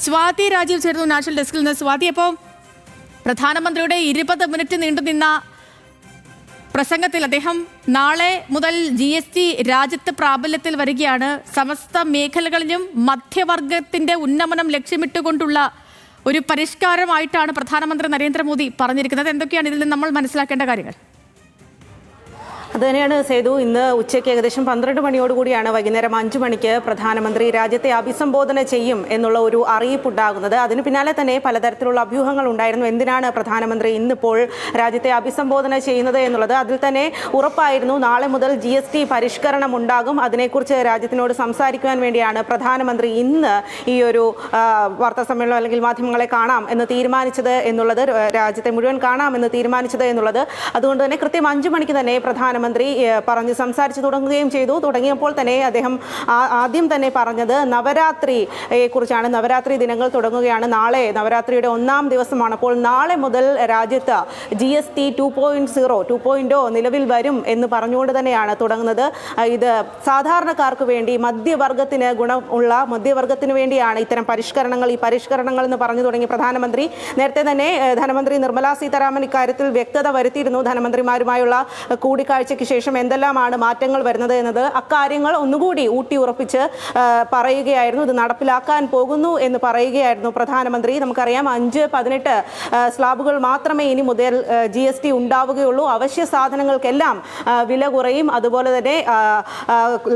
സ്വാതി രാജീവ് ചേർന്നു നാഷണൽ ഡെസ്കിൽ നിന്ന്. സ്വാതി, അപ്പോൾ പ്രധാനമന്ത്രിയുടെ 20 മിനിറ്റ് നീണ്ടുനിന്ന പ്രസംഗത്തിൽ അദ്ദേഹം നാളെ മുതൽ GST രാജ്യത്ത് പ്രാബല്യത്തിൽ വരികയാണ്, സമസ്ത മേഖലകളിലും മധ്യവർഗത്തിന്റെ ഉന്നമനം ലക്ഷ്യമിട്ടുകൊണ്ടുള്ള ഒരു പരിഷ്കാരമായിട്ടാണ് പ്രധാനമന്ത്രി നരേന്ദ്രമോദി പറഞ്ഞിരിക്കുന്നത്. എന്തൊക്കെയാണ് ഇതിൽ നമ്മൾ മനസ്സിലാക്കേണ്ട കാര്യങ്ങൾ? അതുതന്നെയാണ് സേതു. ഇന്ന് ഉച്ചയ്ക്ക് ഏകദേശം 12 മണിയോടുകൂടിയാണ് വൈകുന്നേരം 5 മണിക്ക് പ്രധാനമന്ത്രി രാജ്യത്തെ അഭിസംബോധന ചെയ്യും എന്നുള്ള ഒരു അറിയിപ്പുണ്ടാകുന്നത്. അതിന് പിന്നാലെ തന്നെ പലതരത്തിലുള്ള അഭ്യൂഹങ്ങൾ ഉണ്ടായിരുന്നു. എന്തിനാണ് പ്രധാനമന്ത്രി ഇന്നിപ്പോൾ രാജ്യത്തെ അഭിസംബോധന ചെയ്യുന്നത് എന്നുള്ളത്. അതിൽ തന്നെ ഉറപ്പായിരുന്നു നാളെ മുതൽ GST പരിഷ്കരണം ഉണ്ടാകും, അതിനെക്കുറിച്ച് രാജ്യത്തിനോട് സംസാരിക്കുവാൻ വേണ്ടിയാണ് പ്രധാനമന്ത്രി ഇന്ന് ഈ ഒരു വാർത്താ സമ്മേളനം അല്ലെങ്കിൽ മാധ്യമങ്ങളെ കാണാം എന്ന് തീരുമാനിച്ചത് എന്നുള്ളത്, രാജ്യത്തെ മുഴുവൻ കാണാം എന്ന് തീരുമാനിച്ചത് എന്നുള്ളത്. അതുകൊണ്ട് തന്നെ കൃത്യം 5 മണിക്ക് തന്നെ പ്രധാനമന്ത്രി പറഞ്ഞ് സംസാരിച്ചു തുടങ്ങുകയും ചെയ്തു. തുടങ്ങിയപ്പോൾ തന്നെ അദ്ദേഹം ആദ്യം തന്നെ പറഞ്ഞത് നവരാത്രിയെ കുറിച്ചാണ്. നവരാത്രി ദിനങ്ങൾ തുടങ്ങുകയാണ്. നാളെ നവരാത്രിയുടെ 1-ാം ദിവസമാണ്. അപ്പോൾ നാളെ മുതൽ രാജ്യത്ത് GST 2.0 നിലവിൽ വരും എന്ന് പറഞ്ഞുകൊണ്ട് തന്നെയാണ് തുടങ്ങുന്നത്. ഇത് സാധാരണക്കാർക്ക് വേണ്ടി, മധ്യവർഗത്തിന് ഗുണമുള്ള മധ്യവർഗത്തിന് വേണ്ടിയാണ് ഇത്തരം പരിഷ്കരണങ്ങൾ. ഈ പരിഷ്കരണങ്ങൾ എന്ന് പറഞ്ഞു തുടങ്ങി പ്രധാനമന്ത്രി. നേരത്തെ തന്നെ ധനമന്ത്രി നിർമ്മലാ സീതാരാമൻ ഇക്കാര്യത്തിൽ വ്യക്തത വരുത്തിയിരുന്നു. ധനമന്ത്രിമാരുമായുള്ള കൂടിക്കാഴ്ചയ്ക്ക് ശേഷം എന്തെല്ലാമാണ് മാറ്റങ്ങൾ വരുന്നത് എന്നത്, അക്കാര്യങ്ങൾ ഒന്നുകൂടി ഊട്ടി ഉറപ്പിച്ച് പറയുകയായിരുന്നു. ഇത് നടപ്പിലാക്കാൻ പോകുന്നു എന്ന് പറയുകയായിരുന്നു പ്രധാനമന്ത്രി. നമുക്കറിയാം 5-18 സ്ലാബുകൾ മാത്രമേ ഇനി മുതൽ GST ഉണ്ടാവുകയുള്ളൂ. അവശ്യ സാധനങ്ങൾക്കെല്ലാം വില കുറയും. അതുപോലെ തന്നെ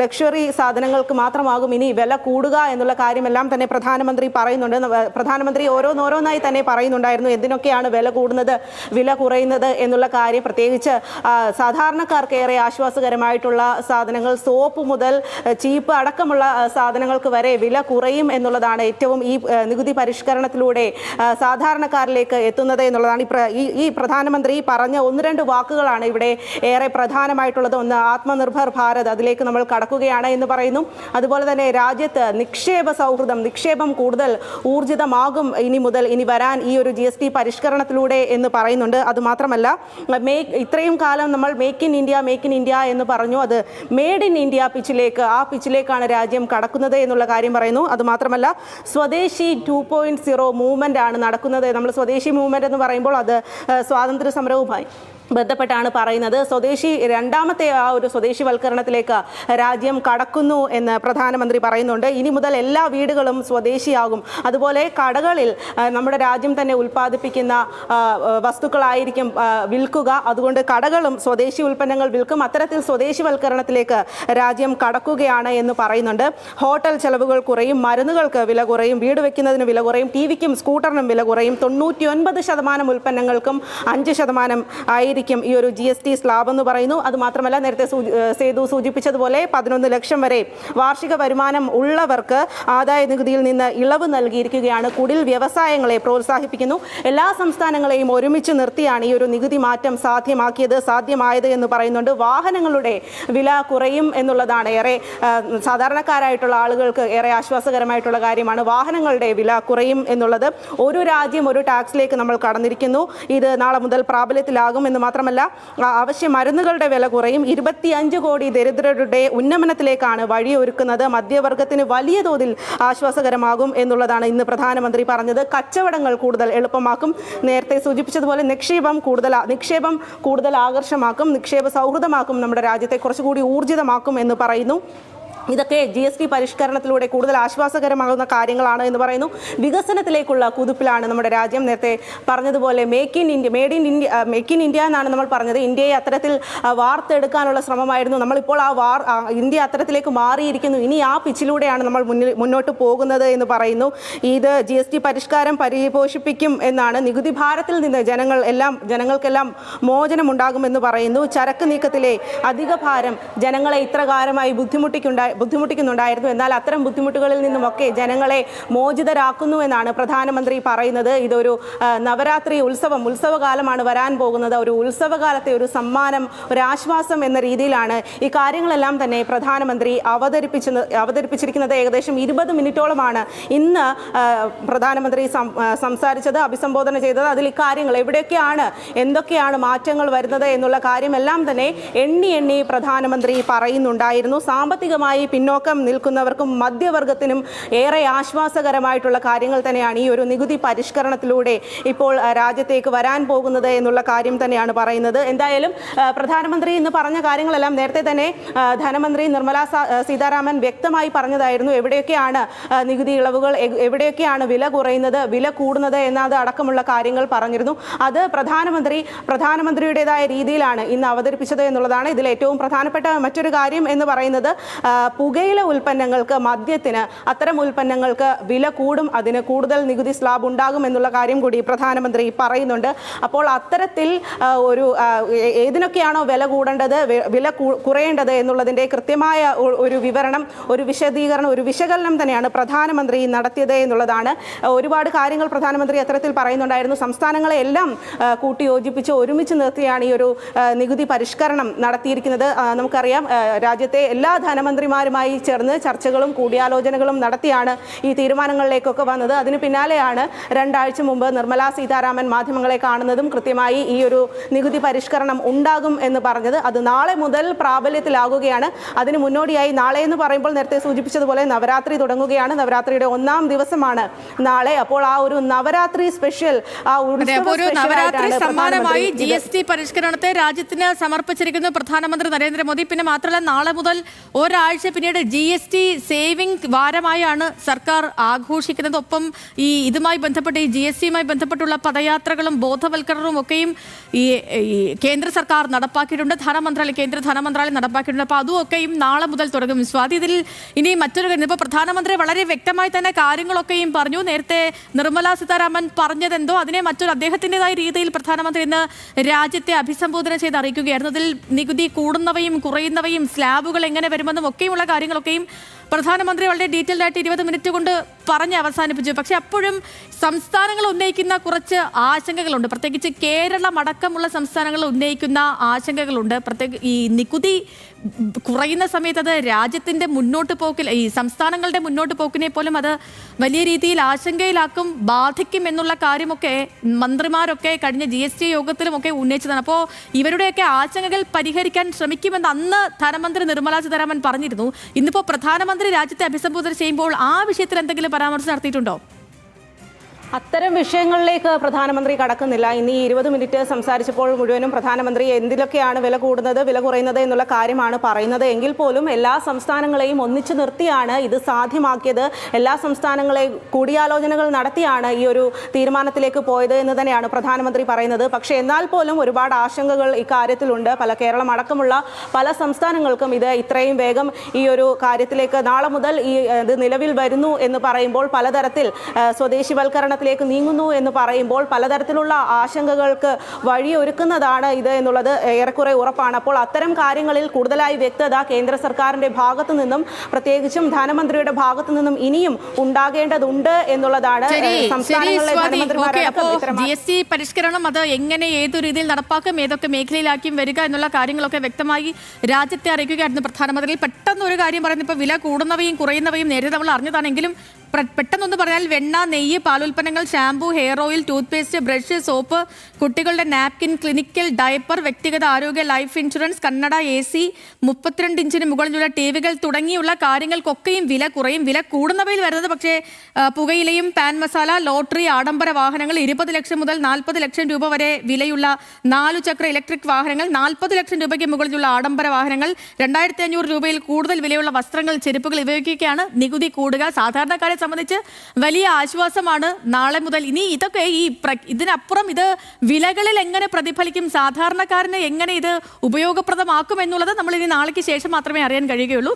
ലക്ഷറി സാധനങ്ങൾക്ക് മാത്രമാകും ഇനി വില കൂടുക എന്നുള്ള കാര്യമെല്ലാം തന്നെ പ്രധാനമന്ത്രി പറയുന്നുണ്ട്. പ്രധാനമന്ത്രി ഓരോന്നോരോന്നായി തന്നെ പറയുന്നുണ്ടായിരുന്നു എന്തിനൊക്കെയാണ് വില കൂടുന്നത്, വില കുറയുന്നത് എന്നുള്ള കാര്യം. പ്രത്യേകിച്ച് സാധാരണക്കാർക്ക് ഏറെ ആശ്വാസകരമായിട്ടുള്ള സാധനങ്ങൾ, സോപ്പ് മുതൽ ചീപ്പ് അടക്കമുള്ള സാധനങ്ങൾക്ക് വരെ വില കുറയും എന്നുള്ളതാണ് ഏറ്റവും ഈ നികുതി പരിഷ്കരണത്തിലൂടെ സാധാരണക്കാരിലേക്ക് എത്തുന്നത് എന്നുള്ളതാണ്. ഈ പ്രധാനമന്ത്രി പറഞ്ഞ 1-2 വാക്കുകളാണ് ഇവിടെ ഏറെ പ്രധാനമായിട്ടുള്ളത്. ഒന്ന്, ആത്മനിർഭർ ഭാരത്, അതിലേക്ക് നമ്മൾ കടക്കുകയാണ് എന്ന് പറയുന്നു. അതുപോലെ തന്നെ രാജ്യത്ത് നിക്ഷേപ സൗഹൃദം, നിക്ഷേപം കൂടുതൽ ഊർജിതമാകും ഇനി വരാൻ ഈ ഒരു GST പരിഷ്കരണത്തിലൂടെ എന്ന് പറയുന്നുണ്ട്. അതുമാത്രമല്ല, ഇത്രയും കാലം നമ്മൾ മേക്ക് ഇൻ ഇന്ത്യ എന്ന് പറഞ്ഞു. അത് മെയ്ഡ് ഇൻ ഇന്ത്യ പിച്ചിലേക്കാണ് രാജ്യം കടക്കുന്നത് എന്നുള്ള കാര്യം പറയുന്നു. അതുമാത്രമല്ല, സ്വദേശി 2.0 മൂവ്മെന്റ് ആണ് നടക്കുന്നത്. നമ്മൾ സ്വദേശി മൂവ്മെന്റ് എന്ന് പറയുമ്പോൾ അത് സ്വാതന്ത്ര്യ സമരവുമായി ബന്ധപ്പെട്ടാണ് പറയുന്നത്. രണ്ടാമത്തെ ആ ഒരു സ്വദേശിവൽക്കരണത്തിലേക്ക് രാജ്യം കടക്കുന്നു എന്ന് പ്രധാനമന്ത്രി പറയുന്നുണ്ട്. ഇനി മുതൽ എല്ലാ വീടുകളും സ്വദേശിയാകും. അതുപോലെ കടകളിൽ നമ്മുടെ രാജ്യം തന്നെ ഉൽപ്പാദിപ്പിക്കുന്ന വസ്തുക്കളായിരിക്കും വിൽക്കുക. അതുകൊണ്ട് കടകളും സ്വദേശി ഉൽപ്പന്നങ്ങൾ വിൽക്കും. അത്തരത്തിൽ സ്വദേശിവൽക്കരണത്തിലേക്ക് രാജ്യം കടക്കുകയാണ് എന്ന് പറയുന്നുണ്ട്. ഹോട്ടൽ ചെലവുകൾ കുറയും, മരുന്നുകൾക്ക് വില കുറയും, വീട് വെക്കുന്നതിന് വില കുറയും, TV-ക്കും സ്കൂട്ടറിനും വില കുറയും. 99% ഉൽപ്പന്നങ്ങൾക്കും 5% ആയിരിക്കും ഈ ഒരു GST സ്ലാബ് എന്ന് പറയുന്നു. അതുമാത്രമല്ല, നേരത്തെ സേതു സൂചിപ്പിച്ചതുപോലെ 11 ലക്ഷം വരെ വാർഷിക വരുമാനം ഉള്ളവർക്ക് ആദായ നികുതിയിൽ നിന്ന് ഇളവ് നൽകിയിരിക്കുകയാണ്. കുടിൽ വ്യവസായങ്ങളെ പ്രോത്സാഹിപ്പിക്കുന്നു. എല്ലാ സംസ്ഥാനങ്ങളെയും ഒരുമിച്ച് നിർത്തിയാണ് ഈ ഒരു നികുതി മാറ്റം സാധ്യമായത് എന്ന് പറയുന്നുണ്ട്. വാഹനങ്ങളുടെ വില കുറയും എന്നുള്ളതാണ് ഏറെ സാധാരണക്കാരായിട്ടുള്ള ആളുകൾക്ക് ഏറെ ആശ്വാസകരമായിട്ടുള്ള കാര്യമാണ്. വാഹനങ്ങളുടെ വില കുറയും എന്നുള്ളത്. ഒരു രാജ്യം ഒരു ടാക്സിലേക്ക് നമ്മൾ കടന്നിരിക്കുന്നു. ഇത് നാളെ മുതൽ പ്രാബല്യത്തിലാകും എന്ന് മാത്രമല്ല, അവശ്യ മരുന്നുകളുടെ വില കുറയും. 25 കോടി ദരിദ്രരുടെ ഉന്നമനത്തിലേക്കാണ് വഴിയൊരുക്കുന്നത്. മധ്യവർഗത്തിന് വലിയ തോതിൽ ആശ്വാസകരമാകും എന്നുള്ളതാണ് ഇന്ന് പ്രധാനമന്ത്രി പറഞ്ഞത്. കച്ചവടങ്ങൾ കൂടുതൽ എളുപ്പമാക്കും. നേരത്തെ സൂചിപ്പിച്ചതുപോലെ നിക്ഷേപം കൂടുതൽ ആകർഷമാക്കും, നിക്ഷേപ സൗഹൃദമാക്കും, നമ്മുടെ രാജ്യത്തെ കുറച്ചുകൂടി ഊർജിതമാക്കും എന്ന് പറയുന്നു. ഇതൊക്കെ GST പരിഷ്കരണത്തിലൂടെ കൂടുതൽ ആശ്വാസകരമാകുന്ന കാര്യങ്ങളാണ് എന്ന് പറയുന്നു. വികസനത്തിലേക്കുള്ള കുതിപ്പിലാണ് നമ്മുടെ രാജ്യം. നേരത്തെ പറഞ്ഞതുപോലെ മെയ്ഡ് ഇൻ ഇന്ത്യ എന്നാണ് നമ്മൾ പറഞ്ഞത്. ഇന്ത്യയെ അത്തരത്തിൽ വാർത്തെടുക്കാനുള്ള ശ്രമമായിരുന്നു. നമ്മളിപ്പോൾ ഇന്ത്യ അത്തരത്തിലേക്ക് മാറിയിരിക്കുന്നു. ഇനി ആ പിച്ചിലൂടെയാണ് നമ്മൾ മുന്നോട്ട് പോകുന്നത് എന്ന് പറയുന്നു. ഇത് GST പരിഷ്കാരം പരിപോഷിപ്പിക്കും എന്നാണ്. നികുതി ഭാരത്തിൽ നിന്ന് ജനങ്ങൾക്കെല്ലാം മോചനമുണ്ടാകുമെന്ന് പറയുന്നു. ചരക്ക് നീക്കത്തിലെ അധിക ഭാരം ജനങ്ങളെ ഇത്രകാലമായി ബുദ്ധിമുട്ടിക്കുന്നുണ്ടായിരുന്നു. എന്നാൽ അത്തരം ബുദ്ധിമുട്ടുകളിൽ നിന്നുമൊക്കെ ജനങ്ങളെ മോചിതരാക്കുന്നു എന്നാണ് പ്രധാനമന്ത്രി പറയുന്നത്. ഇതൊരു നവരാത്രി ഉത്സവകാലമാണ് വരാൻ പോകുന്നത്. ഒരു ഉത്സവകാലത്തെ ഒരു സമ്മാനം, ഒരു ആശ്വാസം എന്ന രീതിയിലാണ് ഈ കാര്യങ്ങളെല്ലാം തന്നെ പ്രധാനമന്ത്രി അവതരിപ്പിച്ചിരിക്കുന്നത്. ഏകദേശം 20 മിനിറ്റോളമാണ് ഇന്ന് പ്രധാനമന്ത്രി സംസാരിച്ചത്, അഭിസംബോധന ചെയ്തത്. അതിൽ ഇക്കാര്യങ്ങൾ എന്തൊക്കെയാണ് മാറ്റങ്ങൾ വരുന്നത് എന്നുള്ള കാര്യമെല്ലാം തന്നെ എണ്ണി പ്രധാനമന്ത്രി പറയുന്നുണ്ടായിരുന്നു. സാമ്പത്തികമായി പിന്നോക്കം നിൽക്കുന്നവർക്കും മധ്യവർഗത്തിനും ഏറെ ആശ്വാസകരമായിട്ടുള്ള കാര്യങ്ങൾ തന്നെയാണ് ഈ ഒരു നികുതി പരിഷ്കരണത്തിലൂടെ ഇപ്പോൾ രാജ്യത്തേക്ക് വരാൻ പോകുന്നത് എന്നുള്ള കാര്യം തന്നെയാണ് പറയുന്നത്. എന്തായാലും പ്രധാനമന്ത്രി ഇന്ന് പറഞ്ഞ കാര്യങ്ങളെല്ലാം നേരത്തെ തന്നെ ധനമന്ത്രി നിർമ്മല സീതാരാമൻ വ്യക്തമായി പറഞ്ഞതായിരുന്നു. എവിടെയൊക്കെയാണ് നികുതി ഇളവുകൾ, എവിടെയൊക്കെയാണ് വില കുറയുന്നത്, വില കൂടുന്നത് എന്നത് അടക്കമുള്ള കാര്യങ്ങൾ പറഞ്ഞിരുന്നു. അത് പ്രധാനമന്ത്രിയുടേതായ രീതിയിലാണ് ഇന്ന് അവതരിപ്പിച്ചത് എന്നുള്ളതാണ് ഇതിൽ ഏറ്റവും പ്രധാനപ്പെട്ട മറ്റൊരു കാര്യം എന്ന് പറയുന്നത്. പുകയില ഉൽപ്പന്നങ്ങൾക്ക്, മദ്യത്തിന്, അത്തരം ഉൽപ്പന്നങ്ങൾക്ക് വില കൂടും, അതിന് കൂടുതൽ നികുതി സ്ലാബ് ഉണ്ടാകും എന്നുള്ള കാര്യം കൂടി പ്രധാനമന്ത്രി പറയുന്നുണ്ട്. അപ്പോൾ അത്തരത്തിൽ ഒരു ഏതിനൊക്കെയാണോ വില കൂടേണ്ടത്, വില കുറയേണ്ടത് എന്നുള്ളതിൻ്റെ കൃത്യമായ ഒരു വിവരണം, ഒരു വിശദീകരണം, ഒരു വിശകലനം തന്നെയാണ് പ്രധാനമന്ത്രി നടത്തിയത് എന്നുള്ളതാണ്. ഒരുപാട് കാര്യങ്ങൾ പ്രധാനമന്ത്രി അത്തരത്തിൽ പറയുന്നുണ്ടായിരുന്നു. സംസ്ഥാനങ്ങളെ എല്ലാം കൂട്ടിയോജിപ്പിച്ച് ഒരുമിച്ച് നിർത്തിയാണ് ഈ ഒരു നികുതി പരിഷ്കരണം നടത്തിയിരിക്കുന്നത്. നമുക്കറിയാം, രാജ്യത്തെ എല്ലാ ധനമന്ത്രിമാരുമായി ചേർന്ന് ചർച്ചകളും കൂടിയാലോചനകളും നടത്തിയാണ് ഈ തീരുമാനങ്ങളിലേക്കൊക്കെ വന്നത്. അതിന് പിന്നാലെയാണ് 2 ആഴ്ച മുമ്പ് നിർമ്മല സീതാരാമൻ മാധ്യമങ്ങളെ കാണുന്നതും കൃത്യമായി ഈ ഒരു നികുതി പരിഷ്കരണം ഉണ്ടാകും എന്ന് പറഞ്ഞത്. അത് നാളെ മുതൽ പ്രാബല്യത്തിലാകുകയാണ്. അതിന് മുന്നോടിയായി നാളെ എന്ന് പറയുമ്പോൾ നേരത്തെ സൂചിപ്പിച്ചതുപോലെ നവരാത്രി തുടങ്ങുകയാണ്. നവരാത്രിയുടെ 1-ാം ദിവസമാണ് നാളെ. അപ്പോൾ ആ ഒരു നവരാത്രി സ്പെഷ്യൽ, നവരാത്രി സമ്മാനമായി GST പരിഷ്കരണത്തെ രാജ്യത്തിന് സമർപ്പിച്ചിരിക്കുന്നു പ്രധാനമന്ത്രി നരേന്ദ്രമോദി. പിന്നെ മാത്രമല്ല, നാളെ മുതൽ ഒരാഴ്ച പിന്നീട് GST സേവിംഗ് വാരമായാണ് സർക്കാർ ആഘോഷിക്കുന്നത്. ഒപ്പം ഇതുമായി ബന്ധപ്പെട്ട്, ഈ GSTയുമായി ബന്ധപ്പെട്ടുള്ള പദയാത്രകളും ബോധവൽക്കരണവും ഒക്കെയും ഈ കേന്ദ്ര സർക്കാർ നടപ്പാക്കിയിട്ടുണ്ട്. കേന്ദ്ര ധനമന്ത്രാലയം നടപ്പാക്കിയിട്ടുണ്ട്. അപ്പോൾ അതുമൊക്കെയും നാളെ മുതൽ തുടങ്ങും. സ്വാതി, ഇതിൽ ഇനി മറ്റൊരു കാര്യം, ഇപ്പോൾ പ്രധാനമന്ത്രി വളരെ വ്യക്തമായി തന്നെ കാര്യങ്ങളൊക്കെയും പറഞ്ഞു. നേരത്തെ നിർമ്മല സീതാരാമൻ പറഞ്ഞതെന്തോ അതിനെ മറ്റൊരു അദ്ദേഹത്തിൻ്റെതായ രീതിയിൽ പ്രധാനമന്ത്രി ഇന്ന് രാജ്യത്തെ അഭിസംബോധന ചെയ്ത് അറിയിക്കുകയായിരുന്നു. അതിൽ നികുതി കൂടുന്നവയും കുറയുന്നവയും സ്ലാബുകൾ എങ്ങനെ വരുമെന്നും ഒക്കെയുള്ള കാര്യങ്ങളൊക്കെയും പ്രധാനമന്ത്രി വളരെ ഡീറ്റെയിൽഡ് ആയിട്ട് 20 മിനിറ്റ് കൊണ്ട് പറഞ്ഞ് അവസാനിപ്പിച്ചു. പക്ഷെ അപ്പോഴും സംസ്ഥാനങ്ങൾ ഉന്നയിക്കുന്ന കുറച്ച് ആശങ്കകളുണ്ട്. പ്രത്യേകിച്ച് കേരളം അടക്കമുള്ള സംസ്ഥാനങ്ങൾ ഉന്നയിക്കുന്ന ആശങ്കകളുണ്ട്. ഈ നികുതി കുറയുന്ന സമയത്ത് അത് രാജ്യത്തിൻ്റെ മുന്നോട്ട് പോക്കിൽ, ഈ സംസ്ഥാനങ്ങളുടെ മുന്നോട്ട് പോക്കിനെ പോലും അത് വലിയ രീതിയിൽ ആശങ്കയിലാക്കും, ബാധിക്കും എന്നുള്ള കാര്യമൊക്കെ മന്ത്രിമാരൊക്കെ കഴിഞ്ഞ GST യോഗത്തിലുമൊക്കെ ഉന്നയിച്ചതാണ്. അപ്പോൾ ഇവരുടെയൊക്കെ ആശങ്കകൾ പരിഹരിക്കാൻ ശ്രമിക്കുമെന്ന് അന്ന് ധനമന്ത്രി നിർമ്മല സീതാരാമൻ പറഞ്ഞിരുന്നു. ഇന്നിപ്പോൾ പ്രധാനമന്ത്രി രാജ്യത്തെ അഭിസംബോധന ചെയ്യുമ്പോൾ ആ വിഷയത്തിൽ എന്തെങ്കിലും പരാമർശം നടത്തിയിട്ടുണ്ടോ? അത്തരം വിഷയങ്ങളിലേക്ക് പ്രധാനമന്ത്രി കടക്കുന്നില്ല. ഇന്ന് ഈ 20 മിനിറ്റ് സംസാരിച്ചപ്പോൾ മുഴുവനും പ്രധാനമന്ത്രി എന്തിലൊക്കെയാണ് വില കൂടുന്നത്, വില കുറയുന്നത് എന്നുള്ള കാര്യമാണ് പറയുന്നത്. എങ്കിൽ പോലും എല്ലാ സംസ്ഥാനങ്ങളെയും ഒന്നിച്ചു നിർത്തിയാണ് ഇത് സാധ്യമാക്കിയത്. എല്ലാ സംസ്ഥാനങ്ങളെയും കൂടിയാലോചനകൾ നടത്തിയാണ് ഈ ഒരു തീരുമാനത്തിലേക്ക് പോയത് എന്ന് തന്നെയാണ് പ്രധാനമന്ത്രി പറയുന്നത്. പക്ഷേ എന്നാൽ പോലും ഒരുപാട് ആശങ്കകൾ ഇക്കാര്യത്തിലുണ്ട്. കേരളം അടക്കമുള്ള പല സംസ്ഥാനങ്ങൾക്കും ഇത് ഇത്രയും വേഗം ഈ ഒരു കാര്യത്തിലേക്ക് നാളെ മുതൽ ഇത് നിലവിൽ വരുന്നു എന്ന് പറയുമ്പോൾ, പലതരത്തിൽ സ്വദേശിവൽക്കരണ നീങ്ങുന്നു എന്ന് പറയുമ്പോൾ പലതരത്തിലുള്ള ആശങ്കകൾക്ക് വഴിയൊരുക്കുന്നതാണ് ഇത് എന്നുള്ളത് ഏറെക്കുറെ ഉറപ്പാണ്. അപ്പോൾ അത്തരം കാര്യങ്ങളിൽ കൂടുതലായി വ്യക്തത കേന്ദ്ര സർക്കാരിന്റെ ഭാഗത്തു നിന്നും, പ്രത്യേകിച്ചും ധനമന്ത്രിയുടെ ഭാഗത്തു നിന്നും ഇനിയും ഉണ്ടാകേണ്ടതുണ്ട് എന്നുള്ളതാണ്. GST പരിഷ്കരണം അത് എങ്ങനെ, ഏതു രീതിയിൽ നടപ്പാക്കും, ഏതൊക്കെ മേഖലയിലാക്കിയും വരിക എന്നുള്ള കാര്യങ്ങളൊക്കെ വ്യക്തമായി രാജ്യത്തെ അറിയിക്കുകയായിരുന്നു പ്രധാനമന്ത്രി. പെട്ടെന്ന് ഒരു കാര്യം പറയുന്നത്, ഇപ്പോൾ വില കൂടുന്നവയും കുറയുന്നവയും നേരത്തെ നമ്മൾ അറിഞ്ഞതാണെങ്കിലും പെട്ടെന്നൊന്ന് പറഞ്ഞാൽ വെണ്ണ, നെയ്യ്, പാലുൽപ്പന്നങ്ങൾ, shampoo, hair oil, toothpaste, brush, soap, കുട്ടികളുടെ നാപ്കിൻ, ക്ലിനിക്കൽ ഡയപ്പർ, വ്യക്തിഗത ആരോഗ്യ, ലൈഫ് ഇൻഷുറൻസ്, കണ്ണട, AC, 32 ഇഞ്ചിന് മുകളിലുള്ള ടിവികൾ തുടങ്ങിയുള്ള കാര്യങ്ങൾക്കൊക്കെയും വില കുറയും. വില കൂടുന്നവയിൽ വരുന്നത് പക്ഷേ പുകയിലയും, പാൻ മസാല, ലോട്ടറി, ആഡംബര വാഹനങ്ങൾ, 20 ലക്ഷം മുതൽ 40 ലക്ഷം രൂപ വരെ വിലയുള്ള 4 ചക്ര ഇലക്ട്രിക് വാഹനങ്ങൾ, 40 ലക്ഷം രൂപയ്ക്ക് മുകളിലുള്ള ആഡംബര വാഹനങ്ങൾ, 2500 രൂപയിൽ കൂടുതൽ വിലയുള്ള വസ്ത്രങ്ങൾ, ചെരുപ്പുകൾ, ഇവയൊക്കെയാണ് നികുതി കൂടുക. സാധാരണക്കാരെ സംബന്ധിച്ച് വലിയ ആശ്വാസമാണ് നാളെ മുതൽ. ഇനി ഇതൊക്കെ ഇതിനപ്പുറം ഇത് വിലകളിൽ എങ്ങനെ പ്രതിഫലിക്കും, സാധാരണക്കാരന് എങ്ങനെ ഇത് ഉപയോഗപ്രദമാക്കും എന്നുള്ളത് നമ്മൾ ഇനി നാളേക്ക് ശേഷം മാത്രമേ അറിയാൻ കഴിയുകയുള്ളൂ.